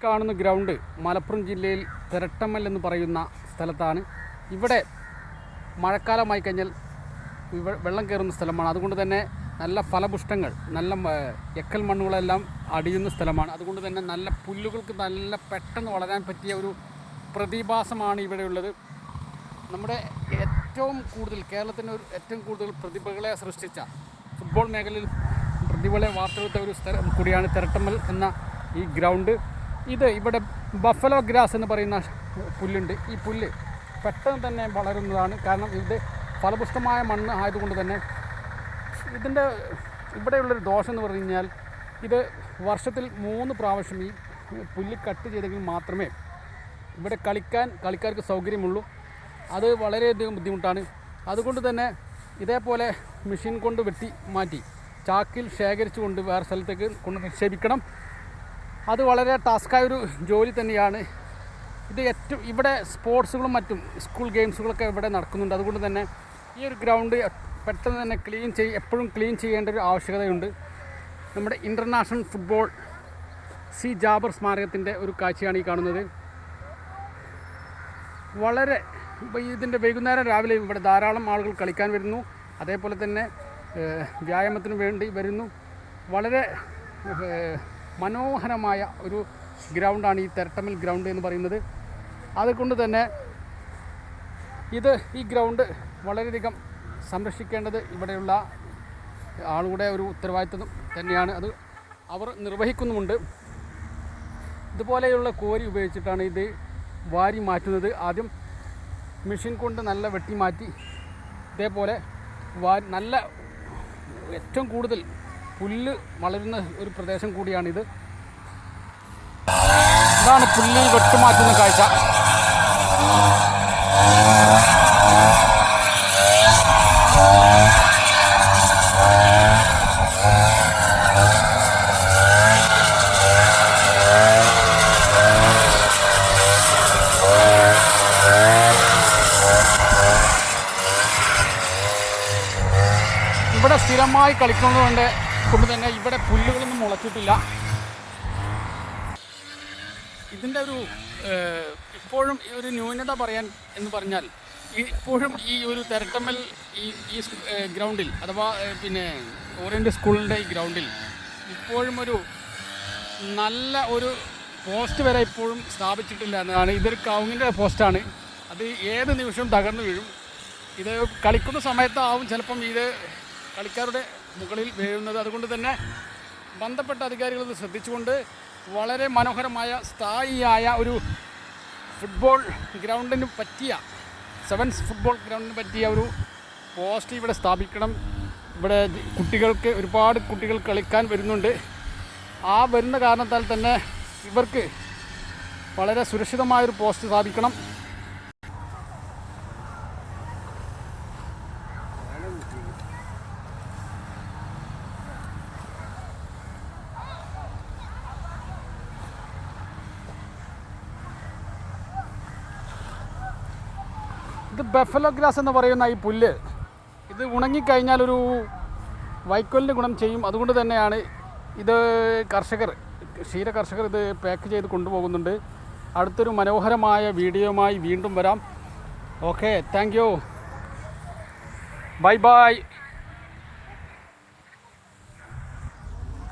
കാണുന്ന ഗ്രൗണ്ട് മലപ്പുറം ജില്ലയിൽ തിരട്ടമ്മൽ എന്ന് പറയുന്ന സ്ഥലത്താണ്. ഇവിടെ മഴക്കാലമായി കഴിഞ്ഞാൽ വെള്ളം കയറുന്ന സ്ഥലമാണ്. അതുകൊണ്ട് തന്നെ നല്ല ഫലപുഷ്ടങ്ങൾ, നല്ല എക്കൽ മണ്ണുകളെല്ലാം അടിയുന്ന സ്ഥലമാണ്. അതുകൊണ്ട് തന്നെ നല്ല പുല്ലുകൾക്ക് നല്ല പെട്ടെന്ന് വളരാൻ പറ്റിയ ഒരു പ്രതിഭാസമാണ് ഇവിടെയുള്ളത്. നമ്മുടെ ഏറ്റവും കൂടുതൽ കേരളത്തിൻ്റെ ഏറ്റവും കൂടുതൽ പ്രതിഭകളെ സൃഷ്ടിച്ച ഫുട്ബോൾ മേഖലയിൽ പ്രതിഭകളെ വാർത്തെടുത്ത ഒരു സ്ഥലം കൂടിയാണ് തിരട്ടമ്മൽ എന്ന ഈ ഗ്രൗണ്ട്. ഇവിടെ ബഫലോ ഗ്രാസ് എന്ന് പറയുന്ന പുല്ലുണ്ട്. ഈ പുല്ല് പെട്ടെന്ന് തന്നെ വളരുന്നതാണ്. കാരണം ഇത് ഫലപുഷ്ടമായ മണ്ണ് ആയതുകൊണ്ട് തന്നെ ഇവിടെയുള്ളൊരു ദോഷം എന്ന് പറഞ്ഞു കഴിഞ്ഞാൽ ഇത് വർഷത്തിൽ 3 പ്രാവശ്യം ഈ പുല്ല് കട്ട് ചെയ്തെങ്കിൽ മാത്രമേ ഇവിടെ കളിക്കാർക്ക് സൗകര്യമുള്ളൂ. അത് വളരെയധികം ബുദ്ധിമുട്ടാണ്. അതുകൊണ്ട് തന്നെ ഇതേപോലെ മെഷീൻ കൊണ്ട് വെട്ടി മാറ്റി ചാക്കിൽ ശേഖരിച്ചു കൊണ്ട് വേറെ സ്ഥലത്തേക്ക് കൊണ്ട് നിക്ഷേപിക്കണം. അത് വളരെ ടാസ്ക്കായൊരു ജോലി തന്നെയാണ്. ഇവിടെ സ്പോർട്സുകളും മറ്റും സ്കൂൾ ഗെയിംസുകളൊക്കെ ഇവിടെ നടക്കുന്നുണ്ട്. അതുകൊണ്ട് തന്നെ ഈ ഒരു ഗ്രൗണ്ട് പെട്ടെന്ന് തന്നെ എപ്പോഴും ക്ലീൻ ചെയ്യേണ്ട ഒരു ആവശ്യകതയുണ്ട്. നമ്മുടെ ഇൻ്റർനാഷണൽ ഫുട്ബോൾ സി ജാബർ സ്മാരകത്തിൻ്റെ ഒരു കാഴ്ചയാണ് ഈ കാണുന്നത്. വളരെ ഇതിൻ്റെ വൈകുന്നേരം രാവിലെ ഇവിടെ ധാരാളം ആളുകൾ കളിക്കാൻ വരുന്നു. അതേപോലെ തന്നെ വ്യായാമത്തിന് വേണ്ടി വരുന്നു. വളരെ മനോഹരമായ ഒരു ഗ്രൗണ്ടാണ് ഈ തിരട്ടമ്മൽ ഗ്രൗണ്ട് എന്ന് പറയുന്നത്. അതുകൊണ്ട് തന്നെ ഈ ഗ്രൗണ്ട് വളരെയധികം സംരക്ഷിക്കേണ്ടത് ഇവിടെയുള്ള ആളുകളുടെ ഒരു ഉത്തരവാദിത്വം തന്നെയാണ്. അത് അവർ നിർവഹിക്കുന്നുമുണ്ട്. ഇതുപോലെയുള്ള കോരി ഉപയോഗിച്ചിട്ടാണ് ഇത് വാരി മാറ്റുന്നത്. ആദ്യം മെഷീൻ കൊണ്ട് നല്ല വെട്ടി മാറ്റി ഇതേപോലെ നല്ല ഏറ്റവും കൂടുതൽ പുല്ല് വളരുന്ന ഒരു പ്രദേശം കൂടിയാണിത്. ഇതാണ് പുല്ല് വെട്ടുമാറ്റുന്ന കാഴ്ച. ഇവിടെ സ്ഥിരമായി കളിക്കുന്നത് കൊണ്ട് തന്നെ ഇവിടെ പുല്ലുകളൊന്നും മുളച്ചിട്ടില്ല. ഇതിൻ്റെ ഇപ്പോഴും ഒരു ന്യൂനത പറയാൻ എന്ന് പറഞ്ഞാൽ ഇപ്പോഴും ഈ ഒരു തിരട്ടമ്മൽ ഈ ഗ്രൗണ്ടിൽ അഥവാ ഓറിയൻ്റ് സ്കൂളിൻ്റെ ഈ ഗ്രൗണ്ടിൽ ഇപ്പോഴും നല്ല ഒരു പോസ്റ്റ് വരെ ഇപ്പോഴും സ്ഥാപിച്ചിട്ടില്ല എന്നതാണ്. ഇതൊരു കവുങ്ങിൻ്റെ പോസ്റ്റാണ്. അത് ഏത് നിമിഷവും തകർന്നു വീഴും. ഇത് കളിക്കുന്ന സമയത്താവും ചിലപ്പം ഇത് കളിക്കാരുടെ മുകളിൽ വീഴുന്നത്. അതുകൊണ്ട് തന്നെ ബന്ധപ്പെട്ട അധികാരികൾ ഇത് ശ്രദ്ധിച്ചുകൊണ്ട് വളരെ മനോഹരമായ സ്ഥായിയായ ഒരു ഫുട്ബോൾ ഗ്രൗണ്ടിന് പറ്റിയ സെവൻസ് ഫുട്ബോൾ ഗ്രൗണ്ടിന് പറ്റിയ ഒരു പോസ്റ്റ് ഇവിടെ സ്ഥാപിക്കണം. ഇവിടെ ഒരുപാട് കുട്ടികൾ കളിക്കാൻ വരുന്നുണ്ട്. ആ വരുന്ന കാരണത്താൽ തന്നെ ഇവർക്ക് വളരെ സുരക്ഷിതമായൊരു പോസ്റ്റ് സ്ഥാപിക്കണം. ഇത് ബഫലോ ഗ്രാസ് എന്ന് പറയുന്ന ഈ പുല്ല് ഇത് ഉണങ്ങിക്കഴിഞ്ഞാൽ ഒരു വൈക്കോലിൻ്റെ ഗുണം ചെയ്യും. അതുകൊണ്ട് തന്നെയാണ് ഇത് ക്ഷീര കർഷകർ ഇത് പാക്ക് ചെയ്ത് കൊണ്ടുപോകുന്നുണ്ട്. അടുത്തൊരു മനോഹരമായ വീഡിയോയുമായി വീണ്ടും വരാം. Okay, thank you, bye bye.